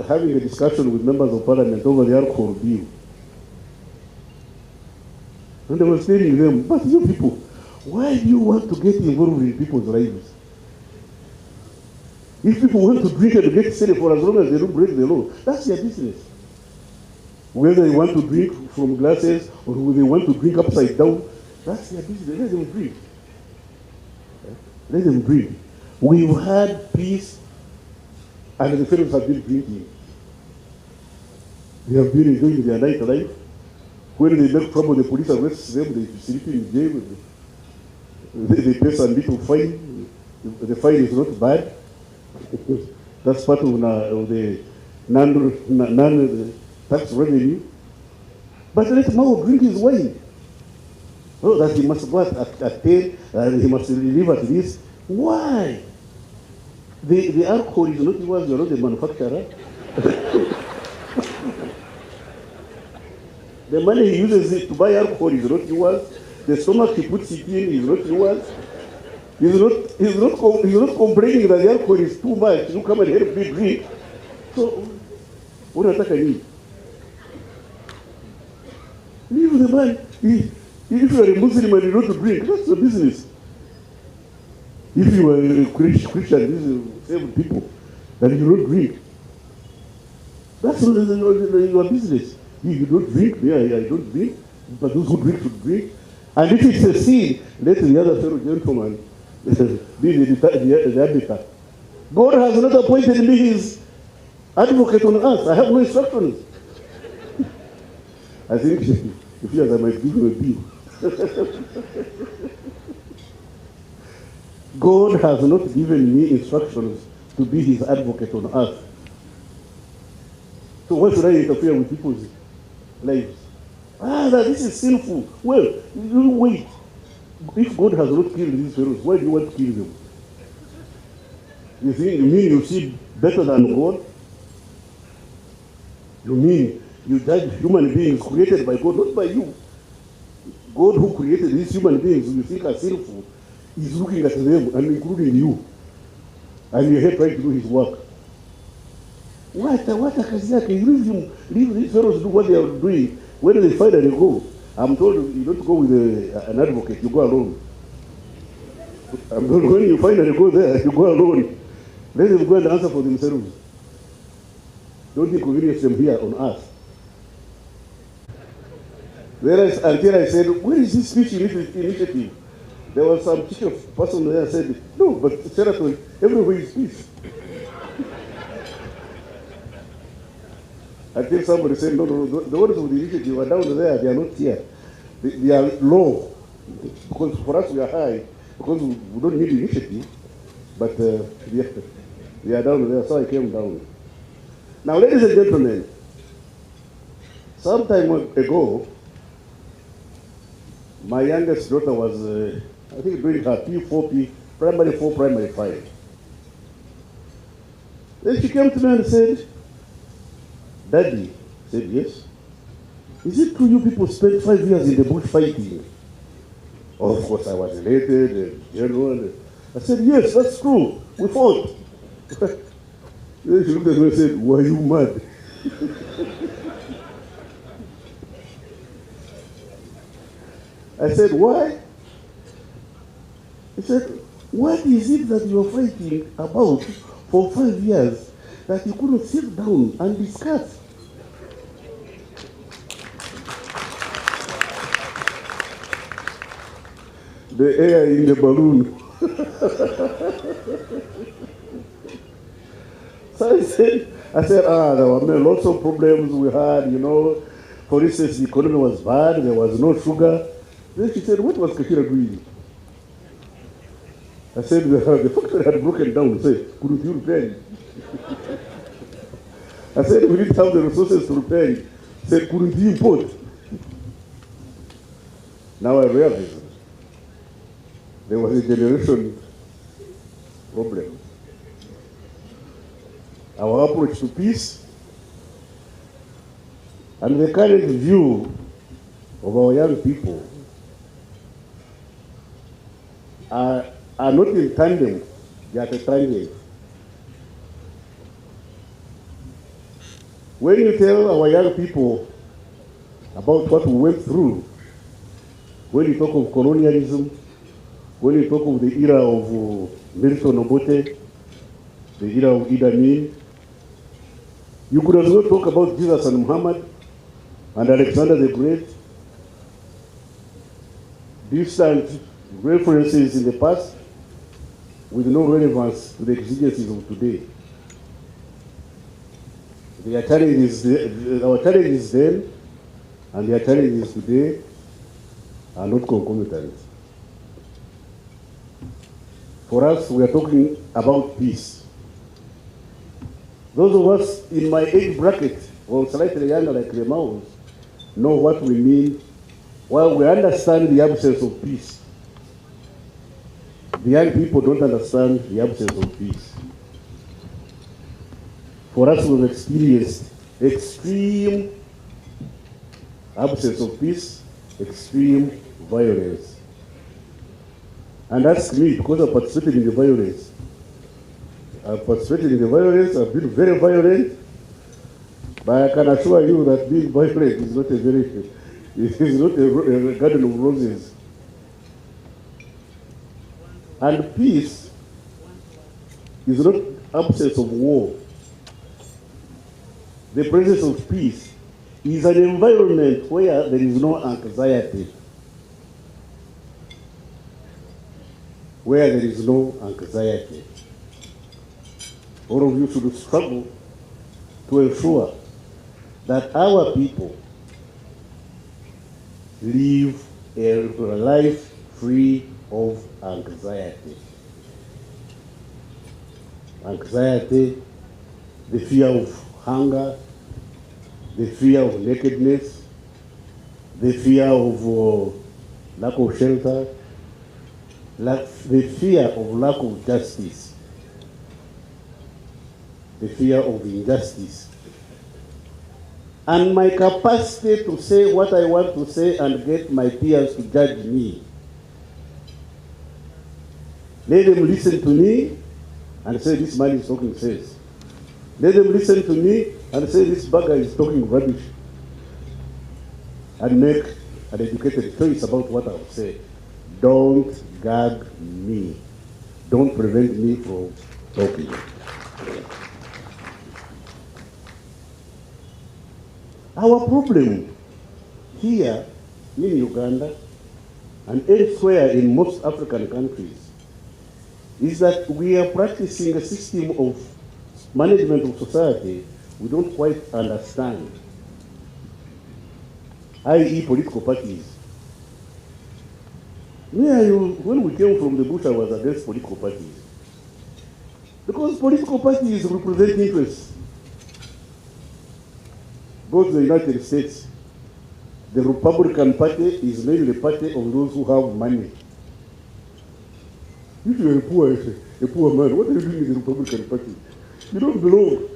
having a discussion with members of parliament over the alcohol bill. And I was telling them, but you people, why do you want to get involved in people's lives? If people want to drink and get safe for as long as they don't break the law, that's their business. Whether they want to drink from glasses or whether they want to drink upside down, that's their business. Let them drink. Let them drink. We've had peace and the fellows have been drinking. They have been enjoying their night life. When they make trouble, the police arrests them, they sleep in jail, they pay some little fine. The fine is not bad. That's part of the non-tax revenue. But let Mao drink his wine. Oh, that he must go at 10, and he must leave at this. Why? The alcohol is not yours, you're not the manufacturer. The money he uses it to buy alcohol is not yours. The stomach he puts it in is not yours. He's not complaining that the alcohol is too much. You come and help me drink. So, what do you need? Leave the man. If you are a Muslim and you don't drink, that's your business. If you are a Christian, this is same people, and you don't drink, that's your business. If you don't drink, I don't drink, but those who drink should drink. And if it's a sin, let the other fellow gentleman be the arbiter. God has not appointed me his advocate on earth. I have no instructions. I think if he has, I might give him a bill. God has not given me instructions to be his advocate on earth. So why should I interfere with people's lives? This is sinful. Well, you wait. If God has not killed these fellows, why do you want to kill them? You mean you see better than God? You mean you judge human beings created by God, not by you. God who created these human beings you think are sinful is looking at them and including you. And you're here trying to do his work. What a Kaziaka, leave these fellows do what they are doing. Where do they finally go? I'm told you don't go with an advocate, you go alone. I'm told when you finally go there, you go alone. Let them go and answer for themselves. Don't inconvenience them here on earth. Whereas until I said, where is this speech initiative? There was some teacher person there said, no, but Sheraton, everywhere is peace. Until somebody said, no, the ones of the initiative are down there, they are not here. They are low. Because for us we are high, because we don't need initiative, but they are down there, so I came down. Now, ladies and gentlemen, some time ago, my youngest daughter was, I think, doing her P4P, primary 4, primary 5. Then she came to me and said, Daddy, I said, yes. Is it true you people spent 5 years in the bush fighting? Oh, of course, I was elated, I said, yes, that's true. We fought. Then she looked at me and said, were you mad? I said, why? He said, what is it that you are fighting about for 5 years that you couldn't sit down and discuss? The air in the balloon. So I said, there were lots of problems we had, For instance, the economy was bad, there was no sugar. Then she said, what was Kashira doing? I said, the factory had broken down. I said, couldn't you repair it? I said, we didn't have the resources to repair it. I said, couldn't you import? Now I realize there was a generation problem. Our approach to peace and the current view of our young people are not in tandem, they are a tangent. When you tell our young people about what we went through, when you talk of colonialism, when you talk of the era of Milton Obote, the era of Idi Amin, you could as well talk about Jesus and Muhammad and Alexander the Great, distant references in the past with no relevance to the exigencies of today. Our challenges then and their challenges today are not concomitant. For us, we are talking about peace. Those of us in my age bracket, or slightly younger like the Maos, know what we mean, while we understand the absence of peace. The young people don't understand the absence of peace. For us, we've experienced extreme absence of peace, extreme violence. And ask me, because I participated in the violence. I've participated in the violence, I've been very violent, but I can assure you that being violent is not a garden of roses. And peace is not absence of war. The presence of peace is an environment where there is no anxiety. Where there is no anxiety. All of you should struggle to ensure that our people live a life free of anxiety. Anxiety, the fear of hunger, the fear of nakedness, the fear of lack of shelter, the fear of lack of justice, the fear of injustice. And my capacity to say what I want to say and get my peers to judge me. Let them listen to me and say this man is talking sense. Let them listen to me and say this bagger is talking rubbish. And make an educated choice about what I will say. Don't gag me. Don't prevent me from talking. Our problem here in Uganda and elsewhere in most African countries is that we are practicing a system of management of society we don't quite understand, i.e. political parties. When we came from the bush, I was against political parties. Because political parties represent interests. Go to the United States, the Republican Party is mainly the party of those who have money. If you're a poor man, what are you doing in the Republican Party? You don't belong.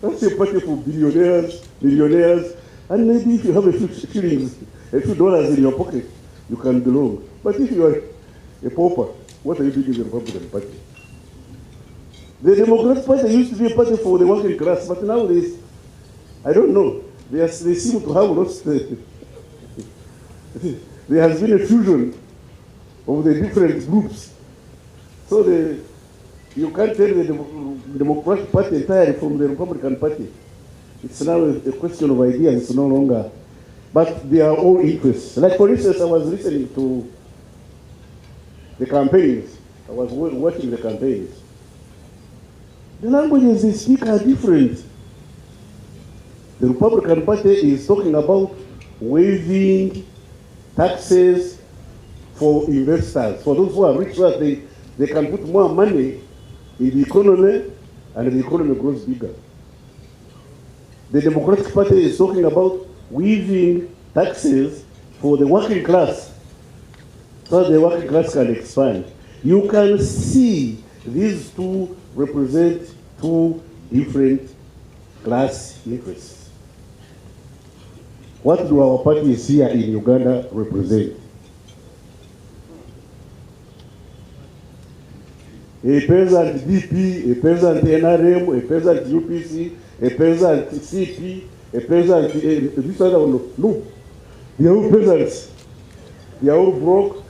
That's a party for billionaires, millionaires, and maybe if you have a few shillings, a few dollars in your pocket, you can belong. But if you are a pauper, what are you doing in the Republican Party? The Democratic Party used to be a party for the working class, but nowadays, I don't know. They seem to have lost. There has been a fusion of the different groups. So you can't tell the Democratic Party entirely from the Republican Party. It's now a question of ideas. It's no longer. But they are all interests. Like, for instance, I was listening to the campaigns. I was watching the campaigns. The languages they speak are different. The Republican Party is talking about waiving taxes for investors, for those who are rich, so that they can put more money in the economy and the economy grows bigger. The Democratic Party is talking about waiving taxes for the working class, so that the working class can expand. You can see these two represent two different class interests. What do our parties here in Uganda represent? A peasant DP, a peasant NRM, a peasant UPC, a peasant CP, a peasant, this other one, no. They are all peasants. They are all broke.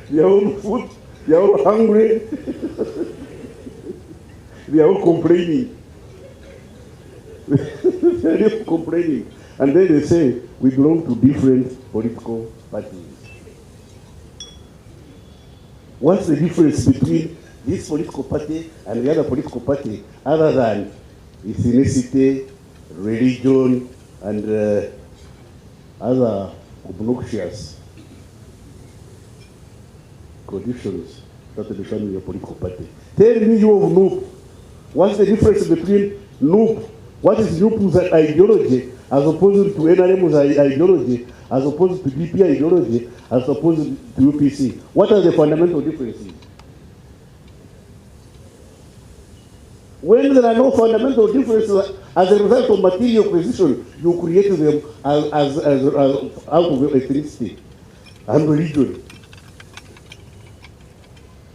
They are all food. They are all hungry. They are all complaining. They are all complaining. And then they say, we belong to different political parties. What's the difference between this political party and the other political party other than ethnicity, religion, and other obnoxious conditions that determine your political party? Tell me, you of NUP, what's the difference between NUP? What is NUP's ideology as opposed to NRM's ideology, as opposed to DP ideology, as opposed to UPC? What are the fundamental differences? When there are no fundamental differences as a result of material acquisition, you create them as out of ethnicity and religion.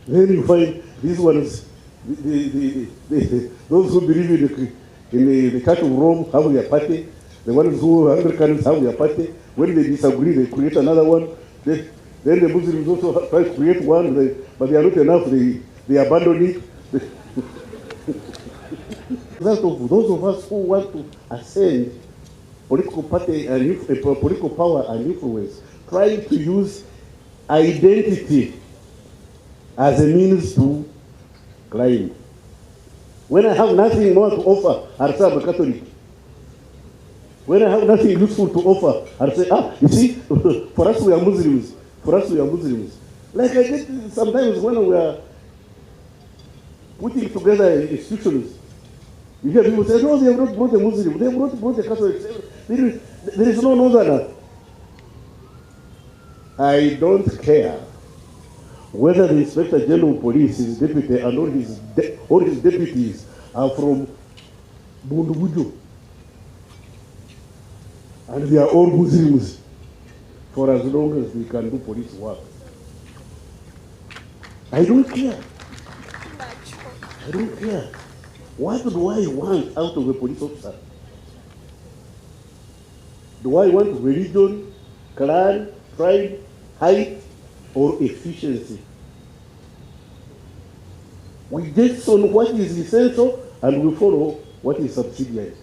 Then you find these ones, those who believe in the Church of Rome have their party. The ones who are Anglicans have their party. When they disagree, they create another one. Then the Muslims also try to create one, but they are not enough. They abandon it. Result of those of us who want to ascend political party and political power and influence, trying to use identity as a means to climb. When I have nothing more to offer, I'll say I'm a Catholic. When I have nothing useful to offer, I'll say, you see, for us we are Muslims. For us we are Muslims. Like I get sometimes when we are putting together institutions, you hear people say, no, they have not brought a Muslim, they have brought a Catholic. There is no northerner. I don't care whether the Inspector General of Police, his deputy, and all his deputies are from Bundubujo. And they are all Muslims for as long as they can do police work. I don't care. I don't care. What do I want out of a police officer? Do I want religion, clan, tribe, height, or efficiency? We get on what is essential and we follow what is subsidiary.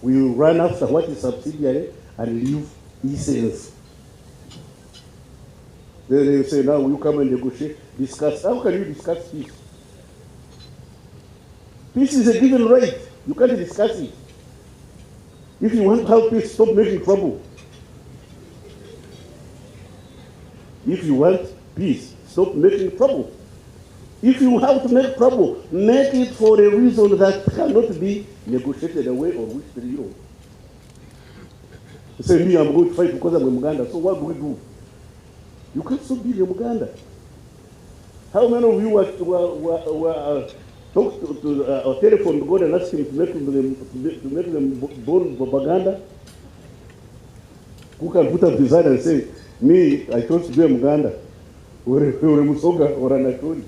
We will run after what is subsidiary and leave essence. Then they say, now you come and negotiate, discuss. How can you discuss peace? Peace is a given right. You can't discuss it. If you want to have peace, stop making trouble. If you want peace, stop making trouble. If you have to make trouble, make it for a reason that cannot be negotiated away or wished to you. You say, me, I'm going to fight because I'm in Uganda. So what do we do? You can't stop being in Uganda. How many of you were talk to a telephone God and ask him to make them born propaganda? Who can put up his hand and say, me, I chose to be a Muganda, or a Musoga, or a Naturi?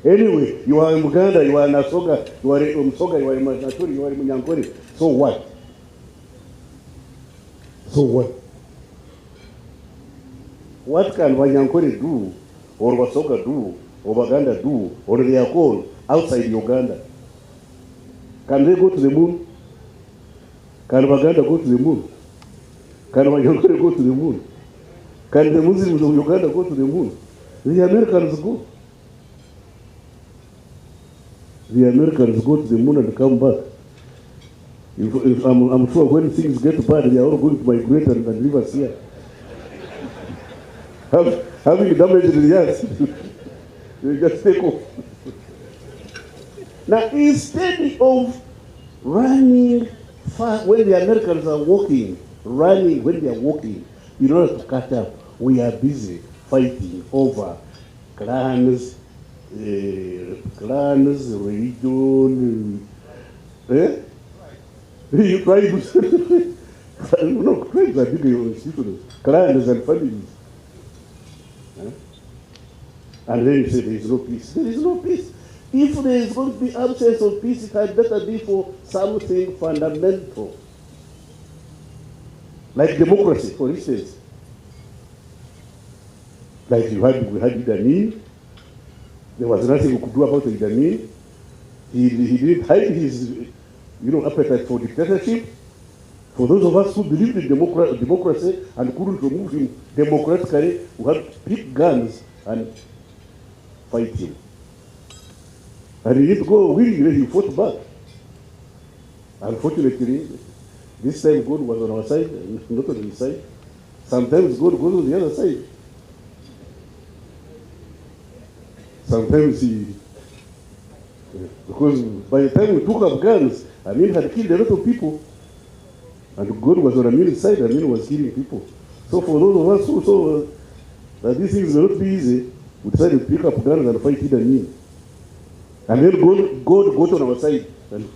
Anyway, you are a Muganda, you are a Nasoga, you are a Musoga, you are a Naturi, you are a Munyankori. So what? So what? What can Wanyankori do, or Wasoga do, or Baganda do, or they are called outside Uganda? Can they go to the moon? Can Baganda go to the moon? Can Wanyankori go to the moon? Can the Muslims of Uganda go to the moon? The Americans go. The Americans go to the moon and come back. If I'm sure when things get bad, they are all going to migrate and leave us here. Having damaged the earth, they just take off. Now, instead of running fast when the Americans are walking, running when they are walking, in order to catch up, we are busy fighting over clans, religion, You try to no, tribes are big institutions, clans and families. And then you say there is no peace. There is no peace. If there is going to be absence of peace, it had better be for something fundamental. Like democracy, for instance. Like we had Idi Amin. There was nothing we could do about Idi Amin. He didn't hide his appetite for dictatorship. For those of us who believed in democracy and couldn't remove him democratically, we had to pick guns and fight him. And he didn't go willingly, he fought back. Unfortunately, this time God was on our side, not on his side. Sometimes God goes on the other side. Sometimes because by the time we took up guns, Amin had killed a lot of people. And God was on Amin's side, Amin was killing people. So for those of us who saw that these things will not be easy, we decided to pick up guns and fight Idi Amin. And then God got on our side and